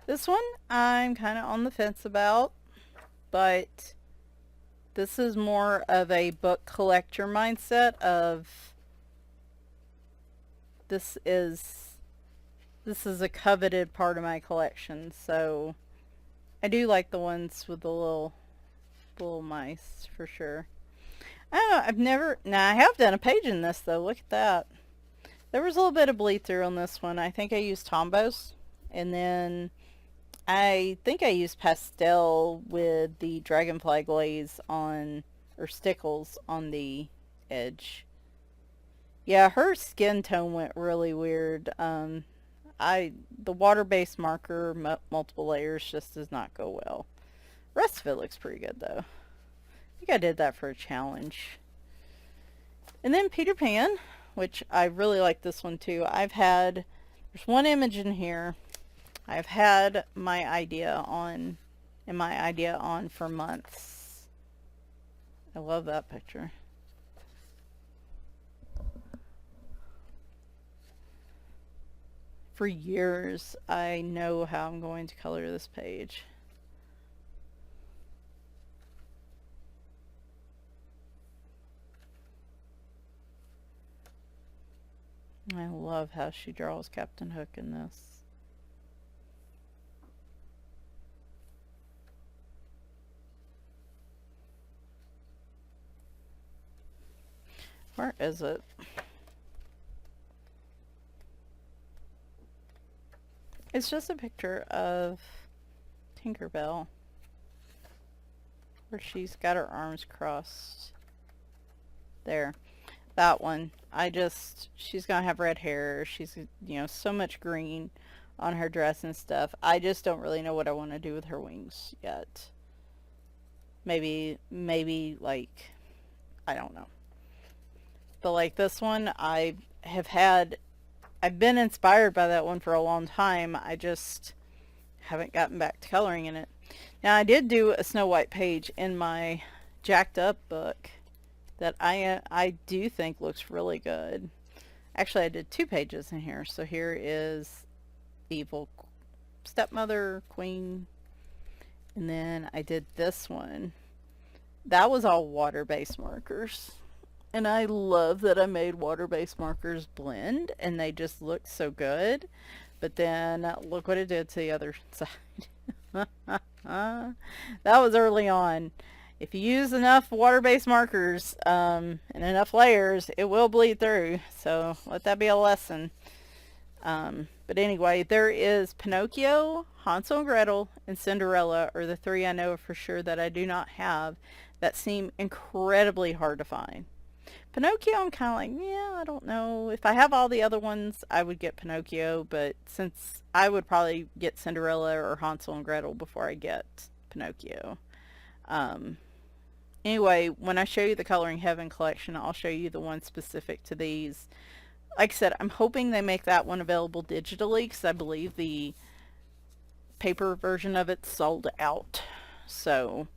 This one I'm kind of on the fence about, but this is more of a book collector mindset of this is this is a coveted part of my collection, so I do like the ones with the little mice for sure. I don't know, I've never now I have done a page in this though. Look at that. There was a little bit of bleed through on this one. I think I used Tombows, and then I think I used pastel with the dragonfly glaze on, or stickles on the edge. Yeah, her skin tone went really weird. The water-based marker, multiple layers, just does not go well. The rest of it looks pretty good though. I think I did that for a challenge. And then Peter Pan, which I really like this one too. There's one image in here I've had my idea on, for months. I love that picture. For years, I know how I'm going to color this page. I love how she draws Captain Hook in this. Where is it? It's just a picture of Tinkerbell where she's got her arms crossed. There. That one. She's gonna have red hair. She's, so much green on her dress and stuff. I just don't really know what I want to do with her wings yet. Maybe like, I don't know. But like this one, I've been inspired by that one for a long time. I just haven't gotten back to coloring in it. Now I did do a Snow White page in my jacked up book that I do think looks really good. Actually, I did 2 pages in here. So here is Evil Stepmother, Queen, and then I did this one. That was all water-based markers. And I love that I made water-based markers blend and they just look so good. But then look what it did to the other side. That was early on. If you use enough water-based markers and enough layers, it will bleed through. So let that be a lesson. But anyway, there is Pinocchio, Hansel and Gretel, and Cinderella are the 3 I know for sure that I do not have that seem incredibly hard to find. Pinocchio, I'm kind of like, yeah, I don't know. If I have all the other ones, I would get Pinocchio, but since I would probably get Cinderella or Hansel and Gretel before I get Pinocchio. Um, anyway, when I show you the Coloring Heaven collection, I'll show you the one specific to these. Like I said, I'm hoping they make that one available digitally because I believe the paper version of it sold out. So,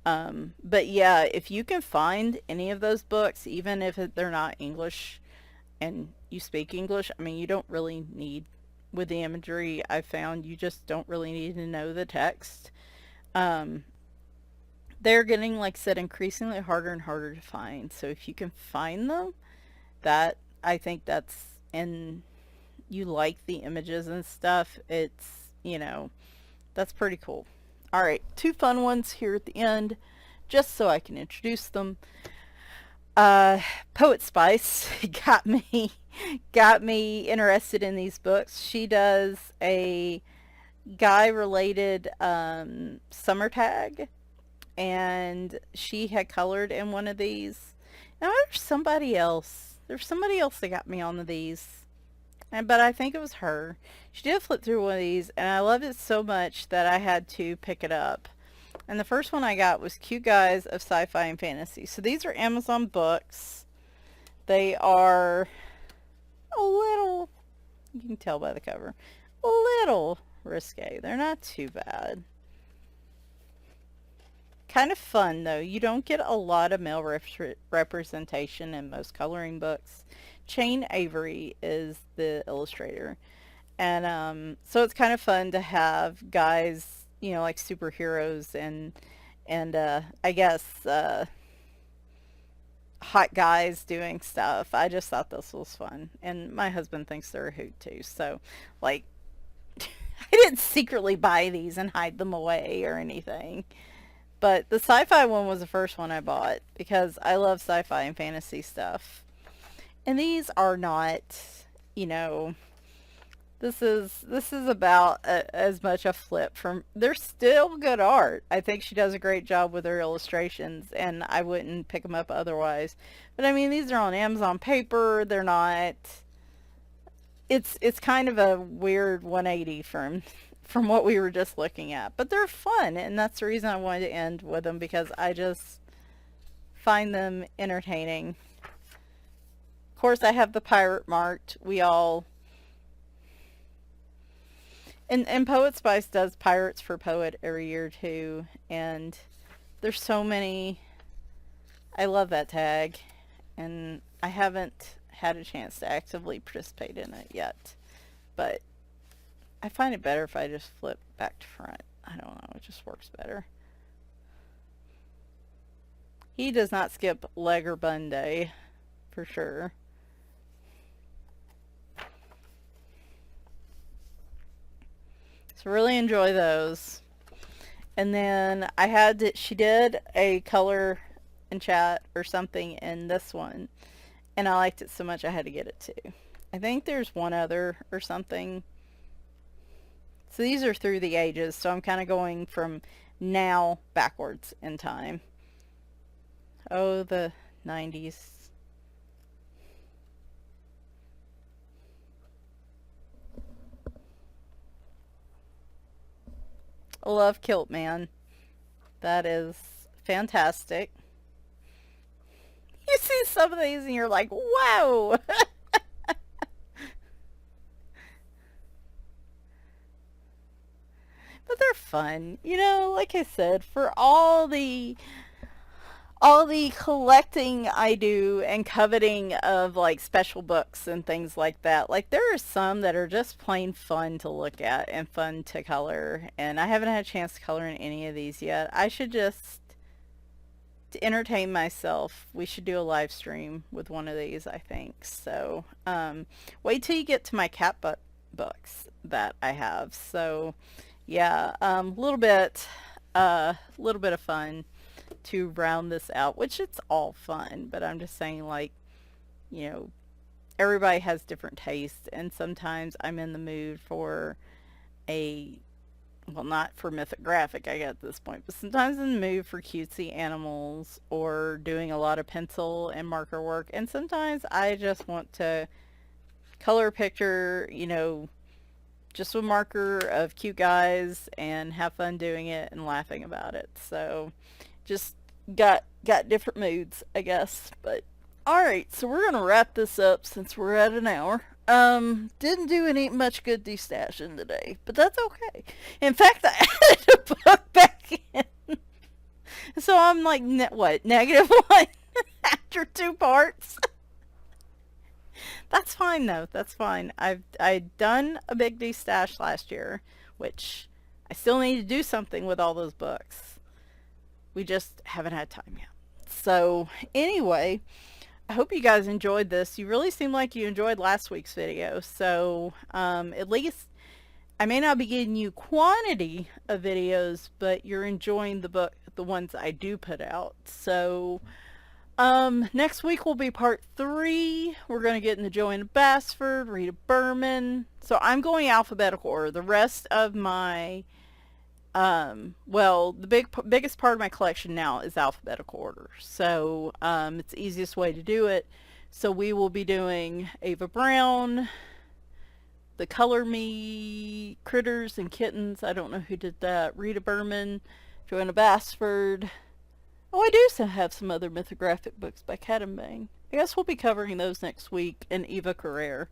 but yeah, if you can find any of those books, even if they're not English and you speak English, I mean, you don't really need, with the imagery I found, you just don't really need to know the text. Um, they're getting, like I said, increasingly harder and harder to find. So if you can find them, that, I think that's, and you like the images and stuff, it's, that's pretty cool. All right, two fun ones here at the end, just so I can introduce them. Uh, Poet Spice got me interested in these books. She does a guy related summer tag, and she had colored in one of these. Now there's somebody else. There's somebody else that got me on these, but I think it was her. She did flip through one of these, and I loved it so much that I had to pick it up. And the first one I got was Cute Guys of Sci-Fi and Fantasy. So these are Amazon books. They are a little, you can tell by the cover, a little risque. They're not too bad. Kind of fun though. You don't get a lot of male representation in most coloring books. Chain Avery is the illustrator. And so it's kind of fun to have guys, you know, like superheroes and I guess hot guys doing stuff. I just thought this was fun. And my husband thinks they're a hoot too. So like I didn't secretly buy these and hide them away or anything. But the sci-fi one was the first one I bought because I love sci-fi and fantasy stuff. And these are not, you know, this is about as much a flip from. They're still good art. I think she does a great job with her illustrations, and I wouldn't pick them up otherwise. But I mean, these are on Amazon paper. They're not. It's kind of a weird 180 from what we were just looking at, but they're fun, and that's the reason I wanted to end with them because I just find them entertaining. Of course, I have the pirate marked. We all and Poet Spice does Pirates for Poet every year too, and there's so many. I love that tag, and I haven't had a chance to actively participate in it yet, but I find it better if I just flip back to front. I don't know, it just works better. He does not skip leg or bun day, for sure. So really enjoy those. And then she did a color and chat or something in this one, and I liked it so much I had to get it too. I think there's one other or something. So these are through the ages, so I'm kind of going from now backwards in time. Oh, the 90s. I love Kilt Man. That is fantastic. You see some of these and you're like, whoa! But they're fun. You know, like I said, for all the collecting I do and coveting of like special books and things like that. Like there are some that are just plain fun to look at and fun to color, and I haven't had a chance to color in any of these yet. I should just to entertain myself. We should do a live stream with one of these, I think. So, wait till you get to my cat books that I have. So, yeah, little bit of fun to round this out, which it's all fun, but I'm just saying, like, you know, everybody has different tastes, and sometimes I'm in the mood for a, well, not for mythographic, I get at this point, but sometimes in the mood for cutesy animals or doing a lot of pencil and marker work, and sometimes I just want to color a picture, you know, just a marker of cute guys and have fun doing it and laughing about it. So just got different moods, I guess. But all right, so we're gonna wrap this up since we're at an hour. Didn't do any much good destashing today, but that's okay. In fact, I added a book back in, so I'm like, negative one after two parts. That's fine though. That's fine. I'd done a big destash last year, which I still need to do something with all those books. We just haven't had time yet. So anyway, I hope you guys enjoyed this. You really seem like you enjoyed last week's video. So at least I may not be getting you quantity of videos, but you're enjoying the ones I do put out. So, next week will be part 3. We're going to get into Joanna Bassford, Rita Berman. So I'm going alphabetical order. The rest of my, well, the biggest part of my collection now is alphabetical order. So, it's the easiest way to do it. So we will be doing Ava Brown, the Color Me, Critters and Kittens. I don't know who did that. Rita Berman, Joanna Bassford. Oh, I do have some other mythographic books by Cat and Bang. I guess we'll be covering those next week, and Eva Carrere,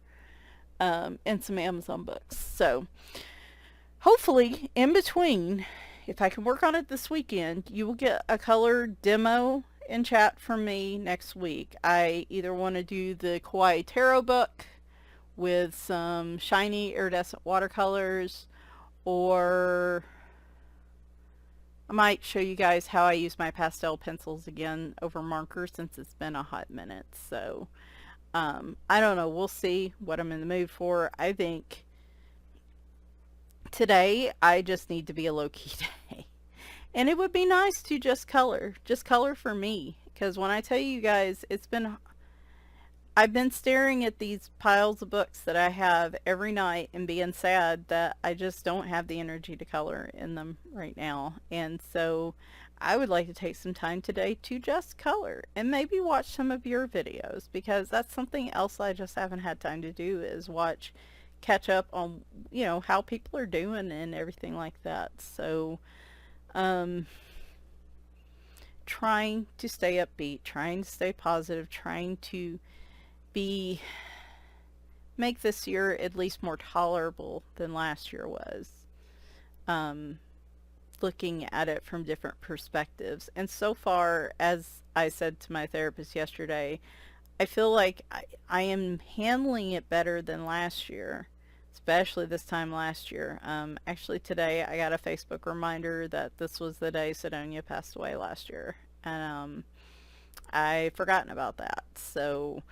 and some Amazon books. So, hopefully, in between, if I can work on it this weekend, you will get a color demo in chat from me next week. I either want to do the Kawaii Tarot book with some shiny iridescent watercolors, or I might show you guys how I use my pastel pencils again over markers, since it's been a hot minute. So, I don't know. We'll see what I'm in the mood for. I think today I just need to be a low-key day. And it would be nice to just color for me. Because when I tell you guys, I've been staring at these piles of books that I have every night and being sad that I just don't have the energy to color in them right now. And so I would like to take some time today to just color and maybe watch some of your videos, because that's something else I just haven't had time to do, is catch up on, how people are doing and everything like that. So, trying to stay upbeat, trying to stay positive, trying to make this year at least more tolerable than last year was. Looking at it from different perspectives. And so far, as I said to my therapist yesterday, I feel like I am handling it better than last year, especially this time last year. Actually, today I got a Facebook reminder that this was the day Sidonia passed away last year. And I've forgotten about that. So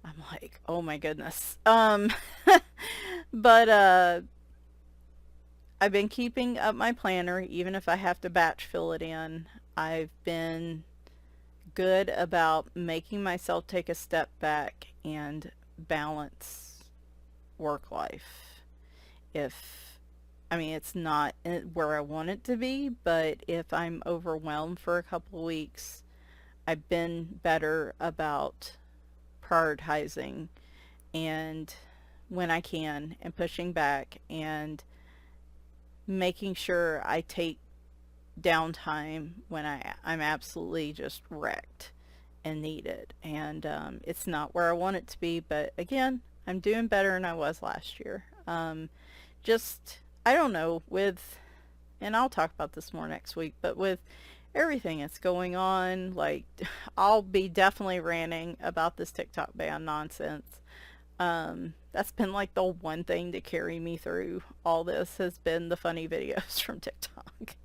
I'm like, oh my goodness. But I've been keeping up my planner, even if I have to batch fill it in. I've been good about making myself take a step back and balance work life. It's not where I want it to be, but if I'm overwhelmed for a couple weeks, I've been better about prioritizing and when I can, and pushing back and making sure I take downtime when I'm absolutely just wrecked and need it. And it's not where I want it to be, but again, I'm doing better than I was last year. I don't know, and I'll talk about this more next week, but with everything that's going on, like, I'll be definitely ranting about this TikTok ban nonsense. That's been like the one thing to carry me through all this, has been the funny videos from TikTok.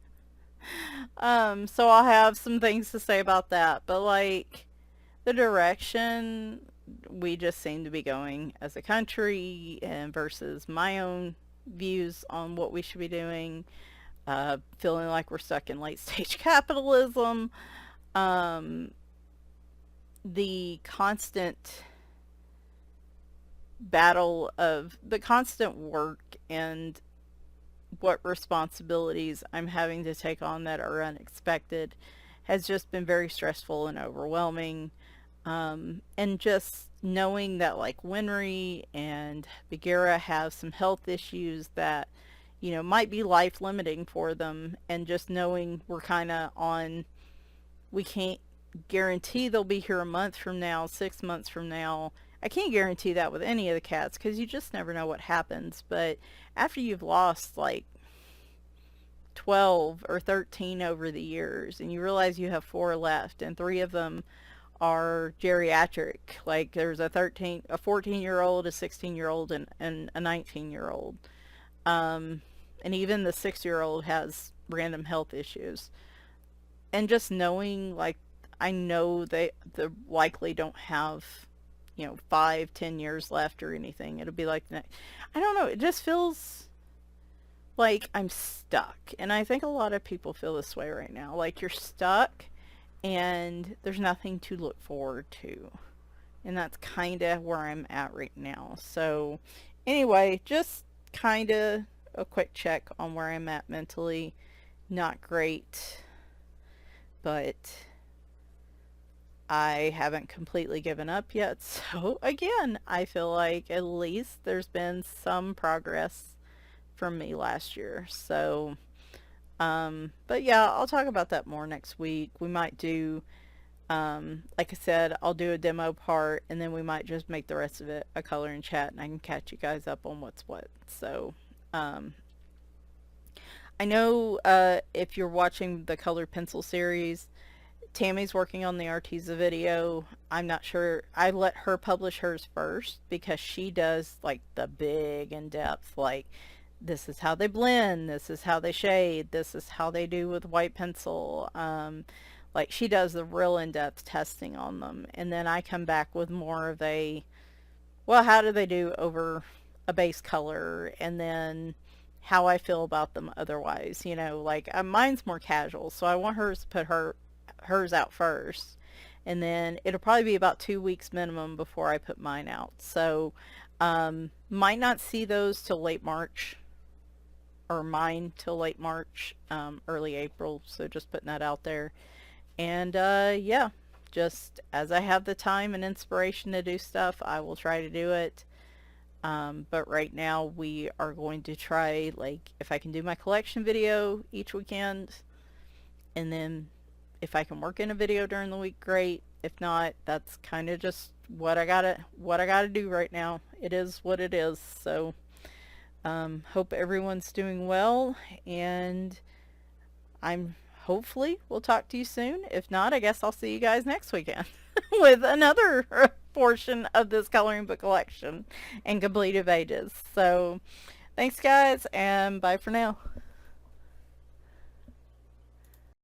So I'll have some things to say about that, but like the direction we just seem to be going as a country, and versus my own views on what we should be doing, feeling like we're stuck in late stage capitalism, the constant battle of the constant work and what responsibilities I'm having to take on that are unexpected has just been very stressful and overwhelming. And just knowing that like Winry and Bagheera have some health issues that, might be life limiting for them, and just knowing we're kind of we can't guarantee they'll be here a month from now, 6 months from now. I can't guarantee that with any of the cats, because you just never know what happens. But after you've lost like 12 or 13 over the years, and you realize you have 4 left, and 3 of them are geriatric, like there's a 14-year-old, a 16-year-old, and a 19-year-old. And even the 6-year-old has random health issues. And just knowing, like, I know they likely don't have, 5-10 years left or anything. It'll be like, I don't know, it just feels like I'm stuck. And I think a lot of people feel this way right now. Like you're stuck and there's nothing to look forward to. And that's kind of where I'm at right now. So, anyway, just kind of a quick check on where I'm at mentally. Not great, but I haven't completely given up yet. So, again, I feel like at least there's been some progress from me last year. So, but yeah, I'll talk about that more next week. We might do, like I said, I'll do a demo part and then we might just make the rest of it a color and chat and I can catch you guys up on what's what. So, I know if you're watching the colored pencil series, Tammy's working on the Arteza video. I'm not sure. I let her publish hers first because she does like the big in-depth, like this is how they blend, this is how they shade, this is how they do with white pencil. Like she does the real in-depth testing on them. And then I come back with more of a, well, how do they do over a base color? And then how I feel about them otherwise. You know, like mine's more casual, so I want hers to put hers out first, and then it'll probably be about 2 weeks minimum before I put mine out. So might not see those till late March, or mine till late March, early April. So just putting that out there. And yeah, just as I have the time and inspiration to do stuff, I will try to do it. But right now we are going to try, like, if I can do my collection video each weekend, and then if I can work in a video during the week, great. If not, that's kind of just what I gotta do right now. It is what it is. So hope everyone's doing well, and I'm hopefully we'll talk to you soon. If not, I guess I'll see you guys next weekend with another portion of this coloring book collection and completed pages. So thanks guys, and bye for now.